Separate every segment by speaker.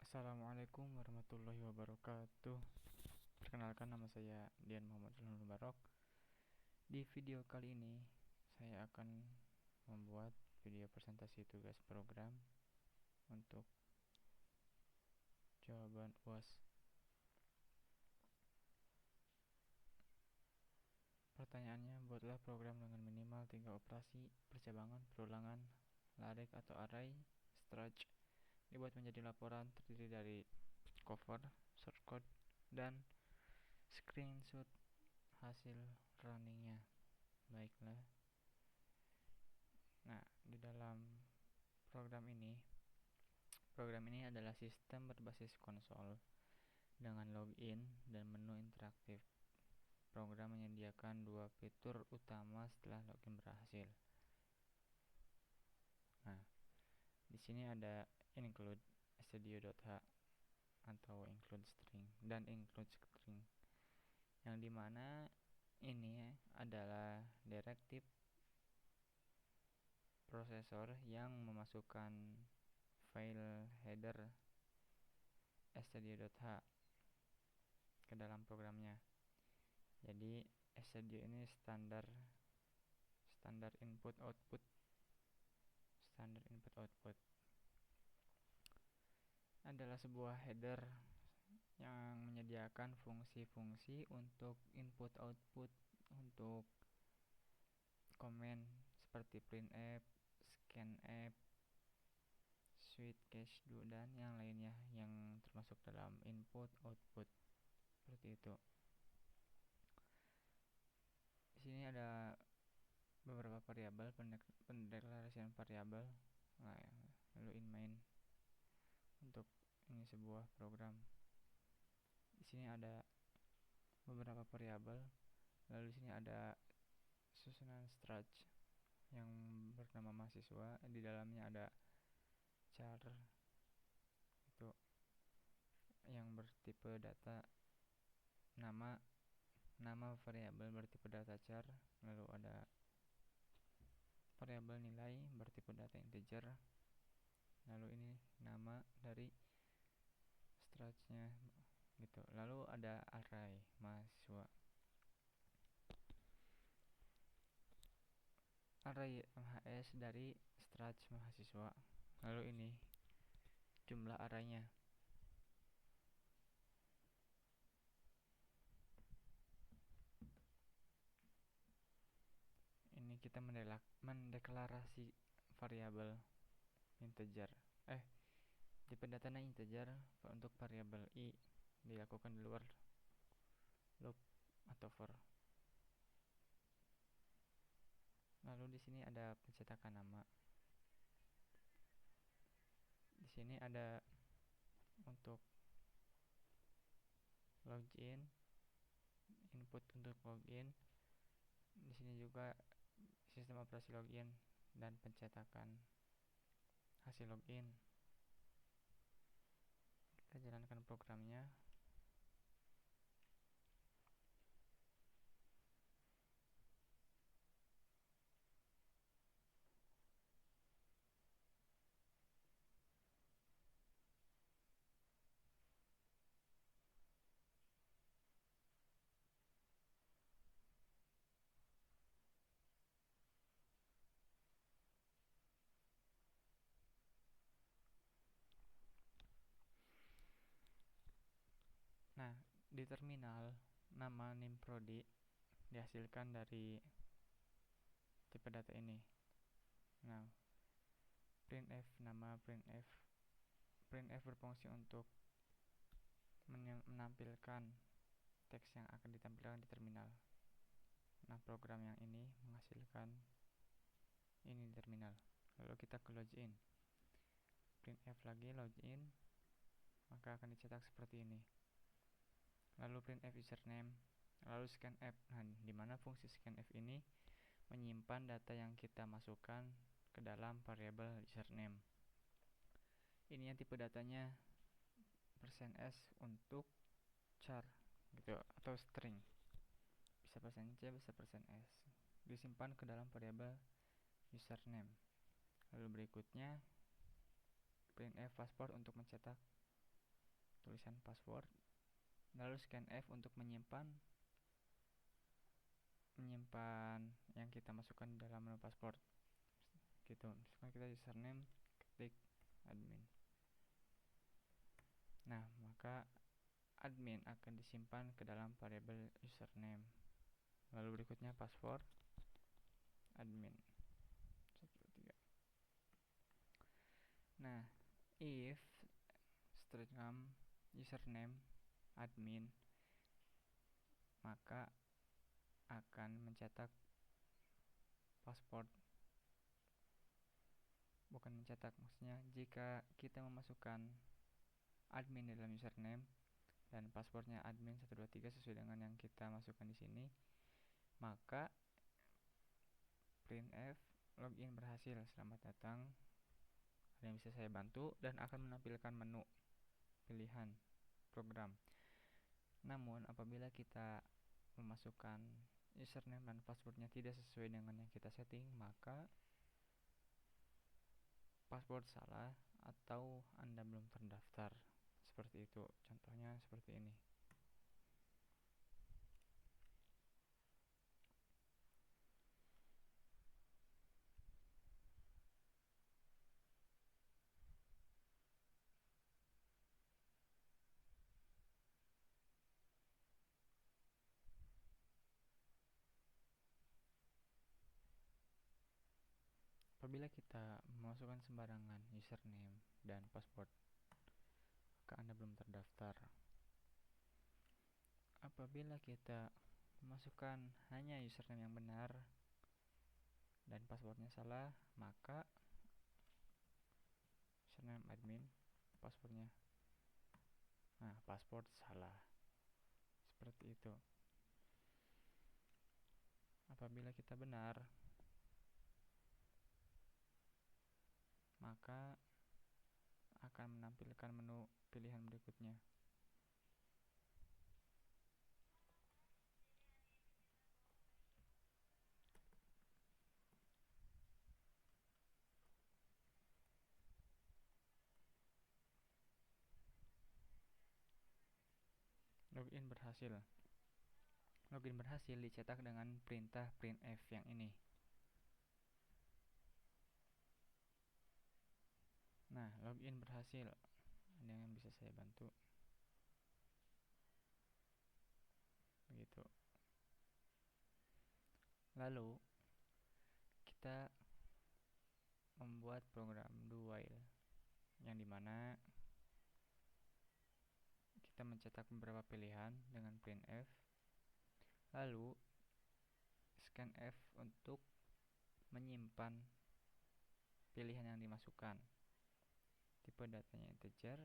Speaker 1: Assalamualaikum warahmatullahi wabarakatuh. Perkenalkan, nama saya Dian Muhammad Zulhul Barok. Di video kali ini saya akan membuat video presentasi tugas program untuk jawaban UAS. Pertanyaannya, buatlah program dengan minimal 3 operasi percabangan, perulangan, larik atau array, stretch. Dibuat menjadi laporan terdiri dari cover, source code, dan screenshot hasil runningnya. Baiklah. Nah, di dalam program ini adalah sistem berbasis konsol dengan login dan menu interaktif. Program menyediakan dua fitur utama setelah login berhasil. Nah, di sini ada include stdio.h atau include string dan include string, yang dimana ini adalah direktif prosesor yang memasukkan file header stdio.h ke dalam programnya. Jadi stdio ini standar input output adalah sebuah header yang menyediakan fungsi-fungsi untuk input output untuk komen seperti printf, scanf, switch cache dan yang lainnya yang termasuk dalam input output seperti itu. Di sini ada beberapa variabel, pendeklarasian variabel, lalu in main untuk ini sebuah program. Di sini ada beberapa variabel, lalu di sini ada susunan stretch yang bernama mahasiswa, di dalamnya ada char itu yang bertipe data, nama variabel bertipe data char, lalu ada variabel nilai bertipe data integer, lalu ini nama dari stretchnya gitu. Lalu ada array mahasiswa, array MHS dari stretch mahasiswa, lalu ini jumlah arraynya. Ini kita mendeklarasi variabel integer, tipe datanya integer untuk variabel i dilakukan di luar loop atau for. Lalu di sini ada pencetakan nama. Di sini ada untuk login, input untuk login. Di sini juga sistem operasi login dan pencetakan hasil login. Kita jalankan programnya. Nah, di terminal nama nimprodi dihasilkan dari tipe data ini. Nah, printf, nama printf berfungsi untuk menampilkan teks yang akan ditampilkan di terminal. Nah, program yang ini menghasilkan ini di terminal. Lalu kita ke login, printf lagi login, maka akan dicetak seperti ini. Lalu printf username, lalu scanf. Nah, dimana fungsi scanf ini menyimpan data yang kita masukkan ke dalam variabel username. Ini yang tipe datanya %s untuk char gitu atau string, bisa %c bisa %s, disimpan ke dalam variabel username. Lalu berikutnya printf password untuk mencetak tulisan password, lalu scan F untuk menyimpan yang kita masukkan dalam menu password gitu. Misalkan kita username, ketik admin. Nah, maka admin akan disimpan ke dalam variabel username. Lalu berikutnya password admin 123. Nah, if string username admin, maka akan mencetak password. Bukan mencetak, maksudnya jika kita memasukkan admin dalam username dan passwordnya admin 123 sesuai dengan yang kita masukkan di sini, maka printf login berhasil, selamat datang, ada yang bisa saya bantu, dan akan menampilkan menu pilihan program. Namun apabila kita memasukkan username dan passwordnya tidak sesuai dengan yang kita setting, maka password salah atau Anda belum terdaftar. Seperti itu. Contohnya seperti ini. Apabila kita memasukkan sembarangan username dan password, maka Anda belum terdaftar. Apabila kita memasukkan hanya username yang benar dan passwordnya salah, maka username admin, passwordnya password salah. Seperti itu. Apabila kita benar, maka akan menampilkan menu pilihan berikutnya. Login berhasil. Login berhasil dicetak dengan perintah printf yang ini. Nah, login berhasil. Ada yang bisa saya bantu? Begitu. Lalu kita membuat program do while yang dimana kita mencetak beberapa pilihan dengan printf, lalu scanf untuk menyimpan pilihan yang dimasukkan, tipe datanya integer,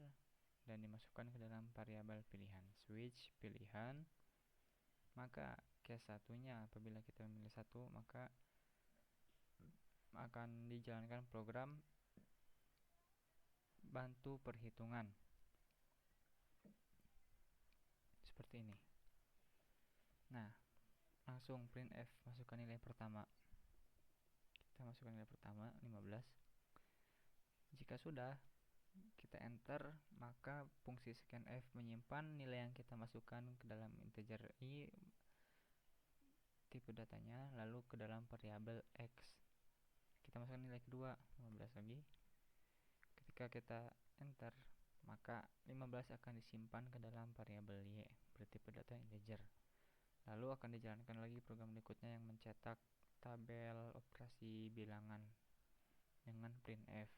Speaker 1: dan dimasukkan ke dalam variabel pilihan. Switch pilihan, maka case satunya apabila kita memilih satu, maka akan dijalankan program bantu perhitungan seperti ini. Nah, langsung printf masukkan nilai pertama. Kita masukkan nilai pertama 15. Jika sudah, kita enter, maka fungsi scanf menyimpan nilai yang kita masukkan ke dalam integer i, tipe datanya, lalu ke dalam variabel x. Kita masukkan nilai kedua 15 lagi. Ketika kita enter, maka 15 akan disimpan ke dalam variabel y bertipe data integer. Lalu akan dijalankan lagi program berikutnya yang mencetak tabel operasi bilangan dengan printf.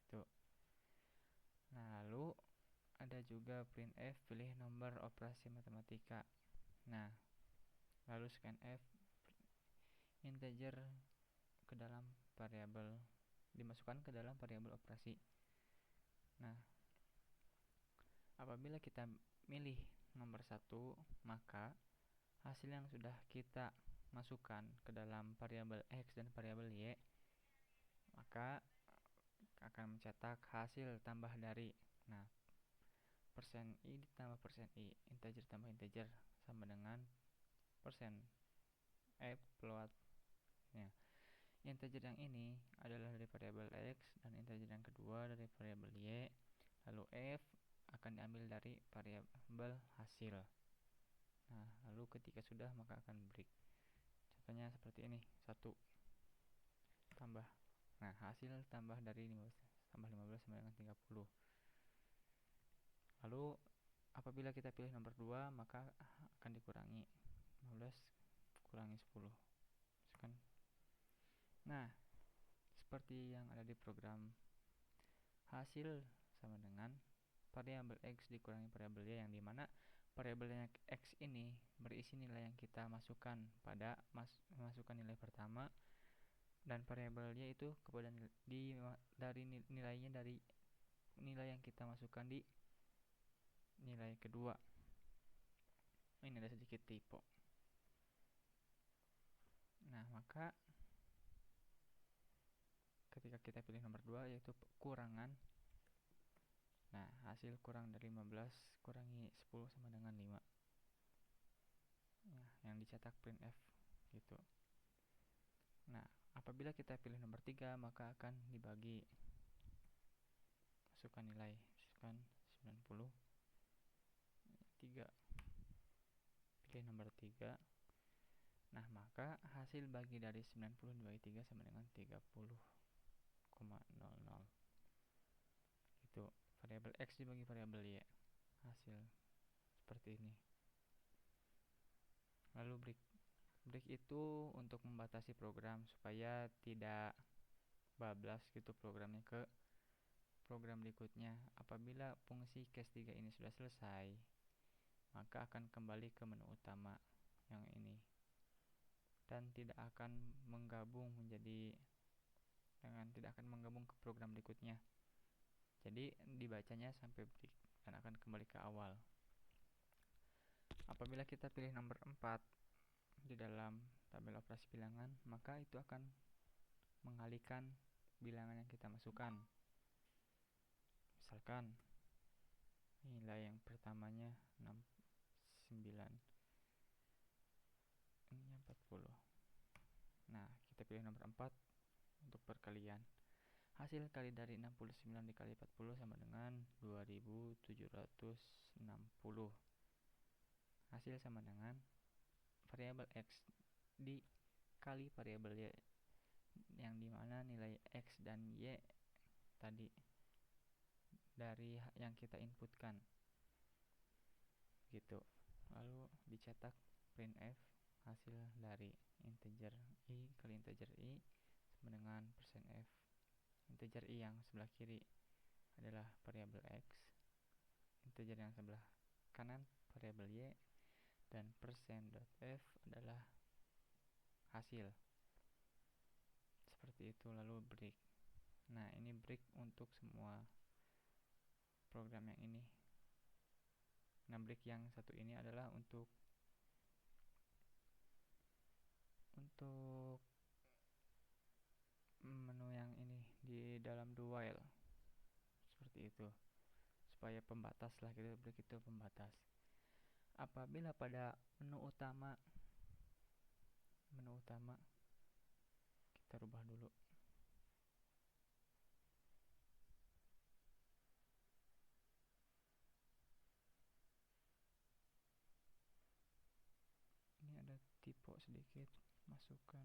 Speaker 1: Itu. Nah, lalu ada juga printf pilih nomor operasi matematika. Nah, lalu scanf integer ke dalam variabel, dimasukkan ke dalam variabel operasi. Nah, apabila kita milih nomor 1, maka hasil yang sudah kita masukkan ke dalam variabel x dan variabel y, maka akan mencetak hasil tambah dari. Nah, persen i ditambah persen i, integer tambah integer, sama dengan persen f float. Ya. Integer yang ini adalah dari variabel x dan integer yang kedua dari variabel y. Lalu f akan diambil dari variabel hasil. Nah, lalu ketika sudah maka akan break. Contohnya seperti ini, 1 tambah. Nah, hasil tambah dari 15 tambah 15 sama dengan 30. Lalu apabila kita pilih nomor 2 maka akan dikurangi 15 kurangi 10. Misalkan. Nah, seperti yang ada di program, hasil sama dengan variabel X dikurangi variabel Y, yang dimana variabelnya X ini berisi nilai yang kita masukkan pada masukkan nilai pertama, dan variabel Y itu kepada dari nilainya dari nilai yang kita masukkan di nilai kedua. Ini ada sedikit typo. Nah, maka ketika kita pilih nomor 2 yaitu kurangan. Nah, hasil kurang dari 15 kurangi 10 sama dengan 5. Nah, yang dicetak printf gitu. Nah, apabila kita pilih nomor 3 maka akan dibagi. Masukkan nilai, masukkan 90 3. Pilih nomor 3. Nah, maka hasil bagi dari 90 dibagi 3 sama dengan 30,00. Itu variabel X dibagi variabel Y. Hasil seperti ini. Lalu break itu untuk membatasi program supaya tidak bablas gitu programnya ke program berikutnya. Apabila fungsi case 3 ini sudah selesai, maka akan kembali ke menu utama yang ini dan tidak akan menggabung ke program berikutnya. Jadi dibacanya sampai break dan akan kembali ke awal. Apabila kita pilih nomor 4 di dalam tabel operasi bilangan, maka itu akan mengalihkan bilangan yang kita masukkan. Misalkan nilai yang pertamanya 69, ini 40. Nah, kita pilih nomor 4 untuk perkalian. Hasil kali dari 69 dikali 40 sama dengan 2760. Hasil sama dengan variabel X dikali variabel Y, yang dimana nilai X dan Y tadi dari yang kita inputkan gitu. Lalu dicetak printf hasil dari integer I kali integer I sama dengan %f. Integer I yang sebelah kiri adalah variabel X, integer yang sebelah kanan variabel Y, dan %f adalah hasil. Seperti itu. Lalu break. Nah, ini break untuk semua program yang ini. Nah, break yang satu ini adalah untuk menu yang ini di dalam do while. Seperti itu. Supaya pembatas lah gitu, break itu pembatas. Apabila pada menu utama kita rubah dulu. Ini ada typo sedikit, masukkan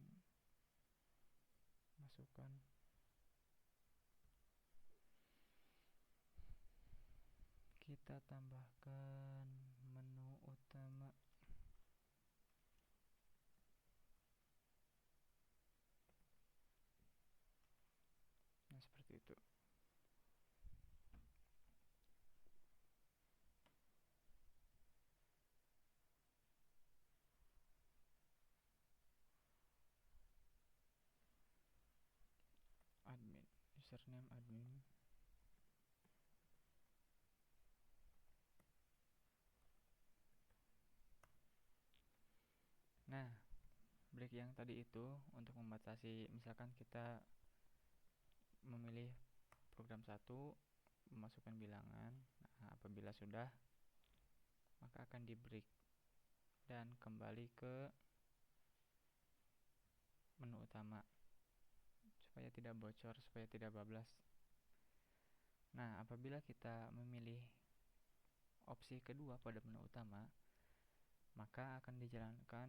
Speaker 1: kita tambahkan menu utama. Nah, seperti itu. Admin, username admin. Nah, break yang tadi itu untuk membatasi, misalkan kita memilih program 1, memasukkan bilangan. Nah, apabila sudah, maka akan di break dan kembali ke menu utama supaya tidak bocor, supaya tidak bablas. Nah, apabila kita memilih opsi kedua pada menu utama, maka akan dijalankan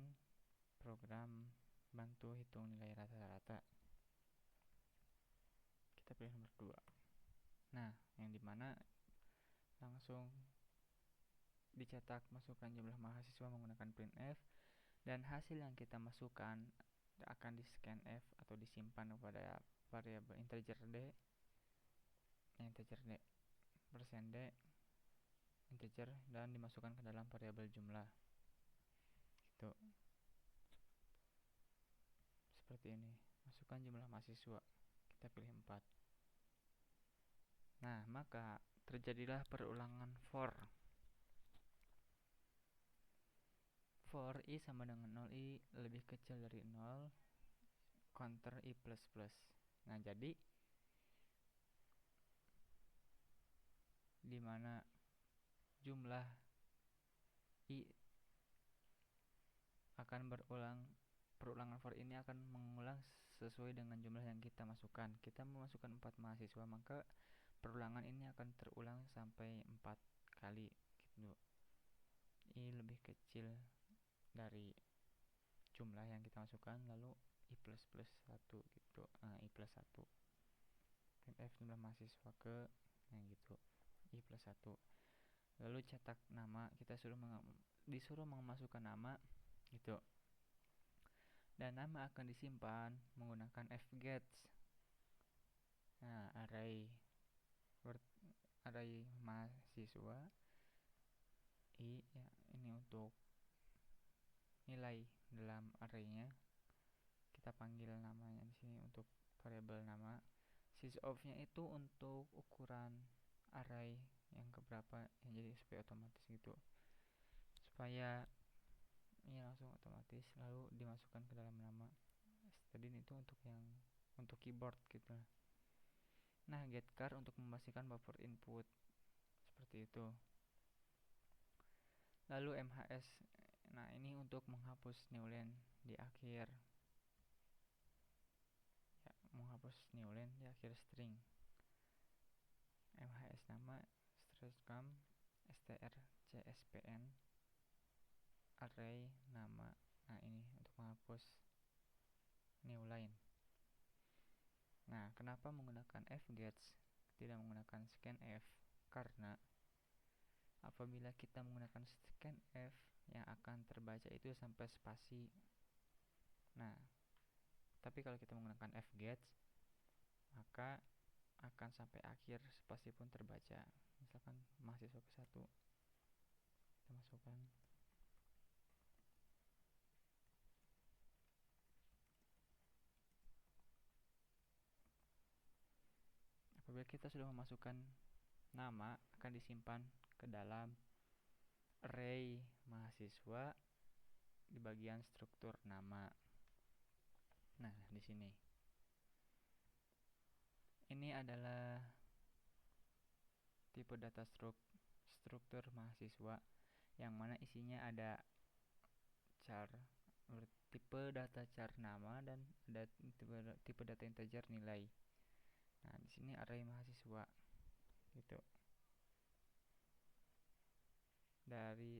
Speaker 1: program bantu hitung nilai rata-rata. Kita pilih nomor 2. Nah, yang dimana langsung dicetak masukkan jumlah mahasiswa menggunakan printf, dan hasil yang kita masukkan akan di scanf atau disimpan pada variabel integer d, persen d, integer, dan dimasukkan ke dalam variabel jumlah. Gitu. Seperti ini. Masukkan jumlah mahasiswa. Kita pilih 4. Nah, maka terjadilah perulangan for i sama dengan 0, i lebih kecil dari 0, counter i plus plus. Nah, jadi dimana jumlah i akan perulangan for ini akan mengulang sesuai dengan jumlah yang kita masukkan. Kita memasukkan 4 mahasiswa, maka perulangan ini akan terulang sampai 4 kali gitu. I lebih kecil dari jumlah yang kita masukkan, lalu i plus plus 1 gitu. I plus 1. printf jumlah mahasiswa ke gitu. I plus 1. Lalu cetak nama, kita disuruh memasukkan nama gitu. Dan nama akan disimpan menggunakan fgets. Nah, array mahasiswa i ya, ini untuk nilai dalam arraynya. Kita panggil namanya di sini untuk variabel nama. Sysof-nya itu untuk ukuran array yang keberapa, jadi supaya otomatis gitu, supaya ini langsung otomatis, lalu dimasukkan ke dalam nama. Tadi itu untuk keyboard gitu. Nah, getChar untuk memastikan buffer input, seperti itu. Lalu mhs, nah ini untuk menghapus newline di akhir, ya, menghapus newline di akhir string. Mhs nama, strcam, strcspn, array nama. Nah, ini untuk menghapus newline. Nah, kenapa menggunakan fgets tidak menggunakan scanf? Karena apabila kita menggunakan scanf, yang akan terbaca itu sampai spasi. Nah, tapi kalau kita menggunakan fgets, maka akan sampai akhir, spasi pun terbaca. Misalkan mahasiswa ke 1, kita masukkan. Apabila kita sudah memasukkan nama, akan disimpan ke dalam array mahasiswa di bagian struktur nama. Nah, di sini ini adalah tipe data struktur mahasiswa, yang mana isinya ada char, tipe data char nama, dan ada tipe data integer nilai. Nah, di sini array mahasiswa gitu. Dari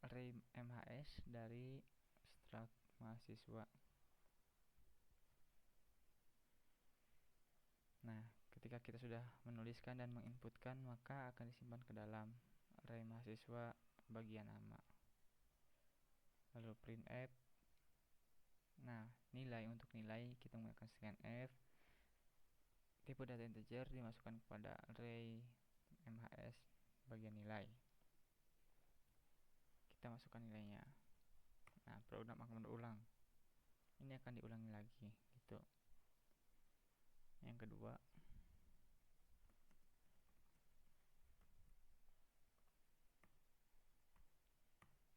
Speaker 1: array mhs dari struct mahasiswa. Nah, ketika kita sudah menuliskan dan menginputkan, maka akan disimpan ke dalam array mahasiswa bagian nama. Lalu printf. Nah, nilai, untuk nilai kita menggunakan scanf. Tipe data integer dimasukkan kepada array mhs bagian nilai. Kita masukkan nilainya. Nah, program akan berulang. Ini akan diulangi lagi gitu. Yang kedua,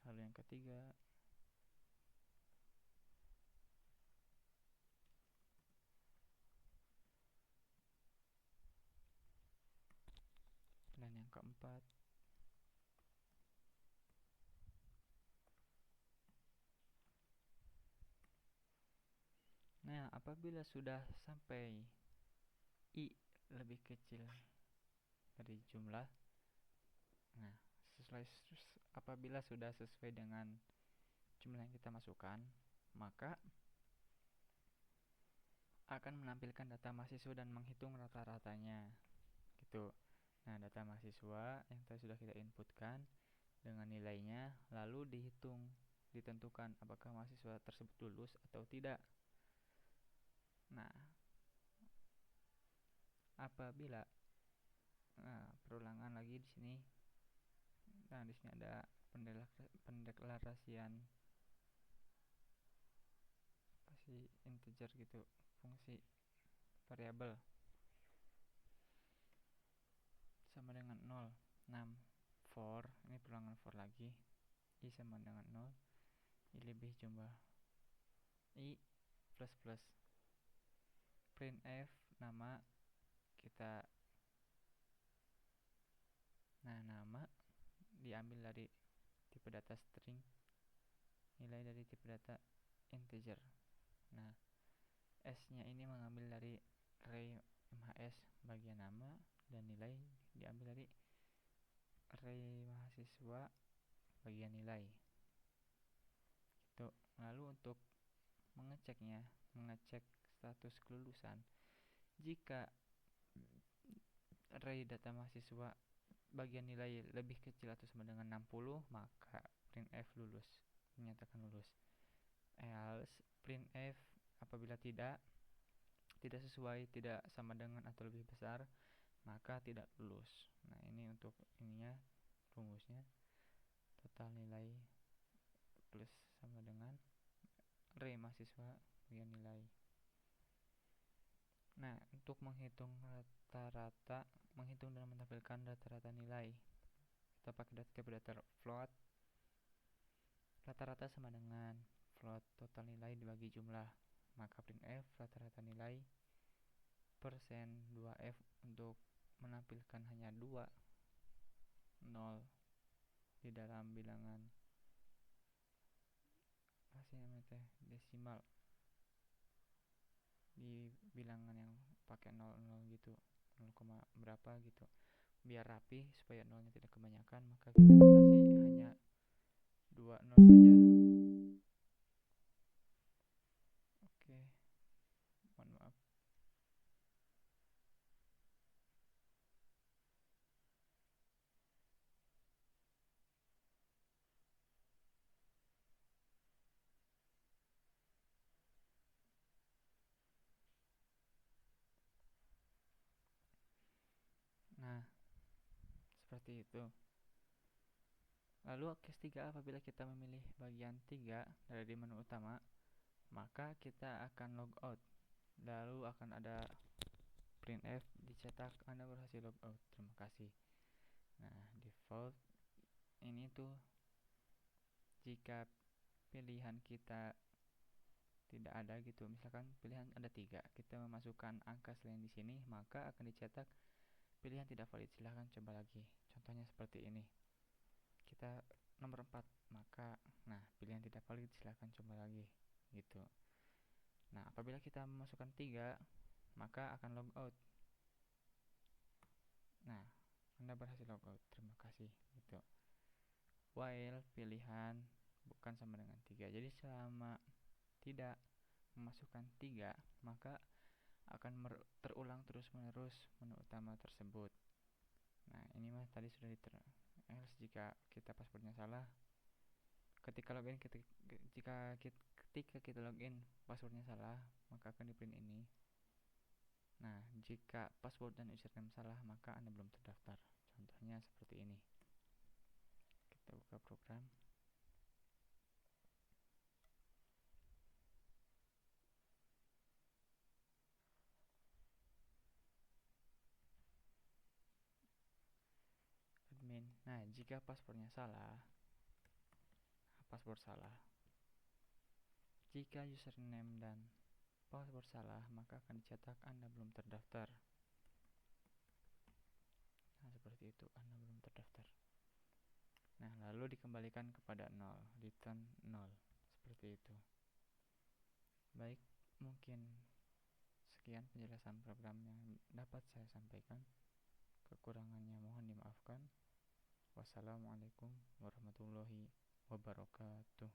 Speaker 1: lalu yang ketiga, dan yang keempat. Nah, apabila sudah sampai i lebih kecil dari jumlah, nah apabila sudah sesuai dengan jumlah yang kita masukkan, maka akan menampilkan data mahasiswa dan menghitung rata-ratanya gitu. Nah, data mahasiswa yang tadi sudah kita inputkan dengan nilainya, lalu ditentukan apakah mahasiswa tersebut lulus atau tidak. Nah, apabila perulangan lagi di sini. Nah, di sini ada pendeklarasian integer gitu, fungsi variabel sama dengan 0. 6 for, ini perulangan for lagi, i sama dengan 0, i lebih jumlah i plus plus. Printf nama kita, nah nama diambil dari tipe data string, nilai dari tipe data integer. Nah, s-nya ini mengambil dari array mhs bagian nama, dan nilai diambil dari array mahasiswa bagian nilai. Itu. Lalu untuk mengecek status kelulusan, jika array data mahasiswa bagian nilai lebih kecil atau sama dengan 60, maka printf lulus, menyatakan lulus. Else printf apabila tidak sesuai, tidak sama dengan atau lebih besar, maka tidak lulus. Nah, ini untuk ininya, rumusnya total nilai plus sama dengan array mahasiswa bagian nilai. Nah, untuk menghitung dan menampilkan rata-rata nilai, kita pakai data float. Rata-rata sama dengan float total nilai dibagi jumlah, maka printf rata-rata nilai persen 2f untuk menampilkan hanya 2 0 di dalam bilangan desimal, di bilangan yang pakai 00 gitu, 0, berapa gitu. Biar rapi supaya nolnya tidak kebanyakan, maka kita batasi hanya 2 0 saja. Oke, mohon maaf. Nah, seperti itu. Lalu case 3, apabila kita memilih bagian 3 dari menu utama, maka kita akan logout. Lalu akan ada printf dicetak Anda berhasil logout. Terima kasih. Nah, default ini tuh jika pilihan kita tidak ada gitu, misalkan pilihan ada 3, kita memasukkan angka selain di sini, maka akan dicetak pilihan tidak valid, silahkan coba lagi. Contohnya seperti ini, kita nomor 4, maka pilihan tidak valid, silahkan coba lagi gitu. Nah, apabila kita memasukkan 3, maka akan logout. Nah, Anda berhasil logout, terima kasih gitu. While pilihan bukan sama dengan 3, jadi selama tidak memasukkan 3, maka akan terulang terus-menerus menu utama tersebut. Nah, ini mah tadi sudah else jika kita passwordnya salah, ketika kita login passwordnya salah, maka akan di print ini. Nah, jika password dan username salah, maka Anda belum terdaftar. Contohnya seperti ini. Kita buka program. Admin. Nah, jika passwordnya salah, password salah. Jika username dan password salah, maka akan dicetak Anda belum terdaftar. Nah, seperti itu, Anda belum terdaftar. Nah, lalu dikembalikan kepada 0, return 0, seperti itu. Baik, mungkin sekian penjelasan program yang dapat saya sampaikan. Kekurangannya mohon dimaafkan. Wassalamualaikum. Wassalamualaikum warahmatullahi wabarakatuh.